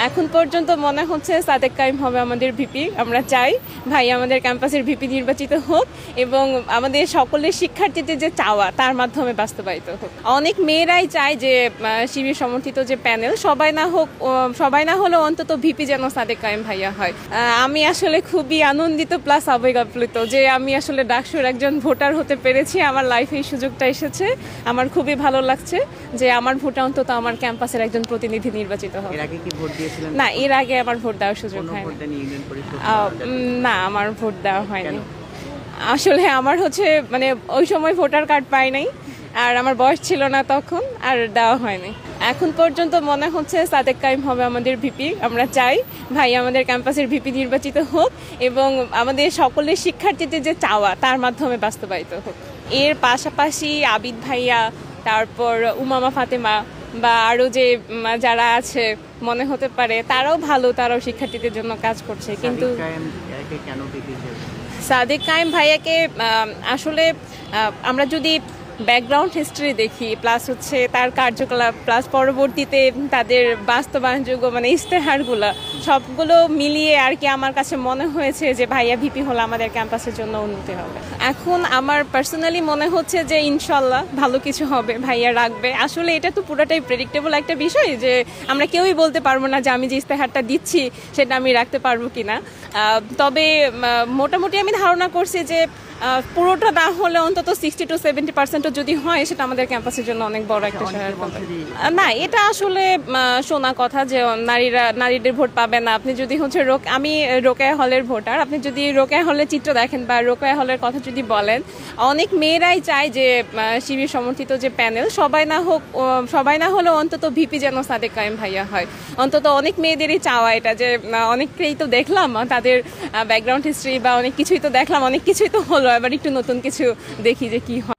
এখন পর্যন্ত মনে হচ্ছে সাদেক কাইম হবে আমাদের ভিপি। আমরা চাই ভাই আমাদের ক্যাম্পাসের ভিপি নির্বাচিত হোক এবং আমাদের সকলের শিক্ষার্থীদের যে চাওয়া তার মাধ্যমে বাস্তবায়িত হোক। অনেক মেয়েরাই চায় যে শিবির সমর্থিত যে প্যানেল সবাই না হলেও অন্তত ভিপি যেন সাদেক কাইম ভাইয়া হয়। আমি আসলে খুবই আনন্দিত প্লাস আবেগ আপ্লুত যে আমি আসলে ডাকসুর একজন ভোটার হতে পেরেছি। আমার লাইফে এই সুযোগটা এসেছে, আমার খুবই ভালো লাগছে যে আমার ভোটে অন্তত আমার ক্যাম্পাসের একজন প্রতিনিধি নির্বাচিত হবে। না, এর আগে আমার ভোট দেওয়ার সুযোগ হয়নি। না, আমার ভোট দেওয়া হয়নি। আসলে আমার মানে ওই সময় ভোটার কার্ড পাই নাই, আর আমার বয়স ছিল না তখন, আর দেওয়া হয়নি। এখন পর্যন্ত মনে হচ্ছে সাদেক কাইম হবে আমাদের ভিপি। আমরা চাই ভাই আমাদের ক্যাম্পাসের ভিপি নির্বাচিত হোক এবং আমাদের সকলের শিক্ষার্থীদের যে চাওয়া তার মাধ্যমে বাস্তবায়িত হোক। এর পাশাপাশি আবিদ ভাইয়া, তারপর উমামা ফাতেমা বা আরও যে যারা আছে মনে হতে পারে তারাও ভালো, তারাও শিক্ষার্থীদের জন্য কাজ করছে। কিন্তু সাদেক কাইম ভাইয়াকে আসলে আমরা যদি ব্যাকগ্রাউন্ড হিস্ট্রি দেখি, প্লাস তার কার্যকলাপ, প্লাস পরবর্তীতে তাদের বাস্তবায়নযোগ্য মানে ইশতেহারগুলো সবগুলো মিলিয়ে আর কি আমার কাছে মনে হয়েছে যে ভাইয়া ভিপি হলে আমাদের ক্যাম্পাসের জন্য উন্নতি হবে। এখন আমার পার্সোনালি মনে হচ্ছে যে ইনশাল্লাহ ভালো কিছু হবে, ভাইয়া রাখবে। আসলে এটা তো পুরোটাই প্রেডিক্টেবল একটা বিষয় যে আমরা কেউই বলতে পারবো না যে আমি যে ইশতেহারটা দিচ্ছি সেটা আমি রাখতে পারবো কিনা। তবে মোটামুটি আমি ধারণা করছি যে পুরোটা না হলে অন্তত 60 to 70% যদি হয় সেটা আমাদের ক্যাম্পাসের জন্য অনেক বড় একটা সহায়ক হবে। না, এটা আসলে শোনা কথা যে নারীদের ভোট পাবে না। আপনি যদি আমি রোকেয়া হলের ভোটার, আপনি যদি রোকেয়া হলের চিত্র দেখেন বা রোকেয়া হলের কথা যদি বলেন, অনেক মেয়েরাই চায় যে শিবির সমর্থিত যে প্যানেল সবাই না হলেও অন্তত ভিপি যেন সাদেক কাইম ভাইয়া হয়। অন্তত অনেক মেয়েদেরই চাওয়া এটা, যে অনেককেই তো দেখলাম তাদের ব্যাকগ্রাউন্ড হিস্ট্রি বা অনেক কিছুই তো দেখলাম, অনেক কিছুই তো হলো, এবার একটু নতুন কিছু দেখি যে কি হয়।